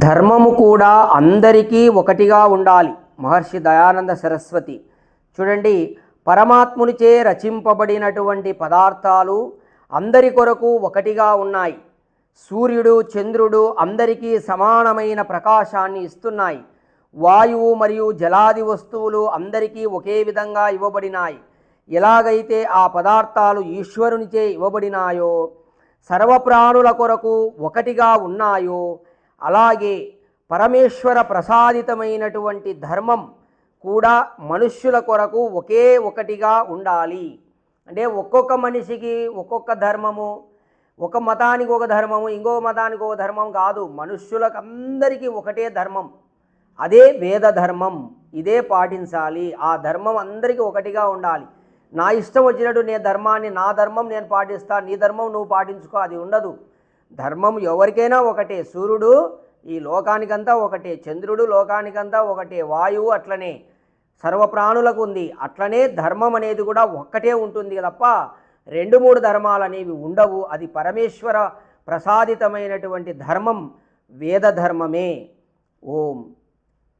ధర్మము కూడా అందరికీ ఒకటిగా ఉండాలి. మహర్షి దయానంద సరస్వతి చూడండి, పరమాత్మునిచే రచింపబడినటువంటి పదార్థాలు అందరి కొరకు ఒకటిగా ఉన్నాయి. సూర్యుడు చంద్రుడు అందరికీ సమానమైన ప్రకాశాన్ని ఇస్తున్నాయి. వాయువు మరియు జలాది వస్తువులు అందరికీ ఒకే విధంగా ఇవ్వబడినాయి. ఎలాగైతే ఆ పదార్థాలు ఈశ్వరునిచే ఇవ్వబడినాయో, సర్వప్రాణుల కొరకు ఒకటిగా ఉన్నాయో, అలాగే పరమేశ్వర ప్రసాదితమైనటువంటి ధర్మం కూడా మనుష్యుల కొరకు ఒకే ఒకటిగా ఉండాలి. అంటే ఒక్కొక్క మనిషికి ఒక్కొక్క ధర్మము, ఒక మతానికి ఒక ధర్మము, ఇంకో మతానికి ఒక ధర్మం కాదు. మనుష్యులకు అందరికీ ఒకటే ధర్మం, అదే వేద ధర్మం. ఇదే పాటించాలి. ఆ ధర్మం అందరికీ ఒకటిగా ఉండాలి. నా ఇష్టం వచ్చినట్టు నా ధర్మం నేను పాటిస్తా, నీ ధర్మం నువ్వు పాటించుకో, అది ఉండదు. ధర్మం ఎవరికైనా ఒకటే. సూర్యుడు ఈ లోకానికంతా ఒకటే, చంద్రుడు లోకానికంతా ఒకటే, వాయువు అట్లనే సర్వప్రాణులకు ఉంది. అట్లనే ధర్మం అనేది కూడా ఒక్కటే ఉంటుంది తప్ప 2-3 ధర్మాలు అనేవి ఉండవు. అది పరమేశ్వర ప్రసాదితమైనటువంటి ధర్మం వేద ధర్మమే. ఓం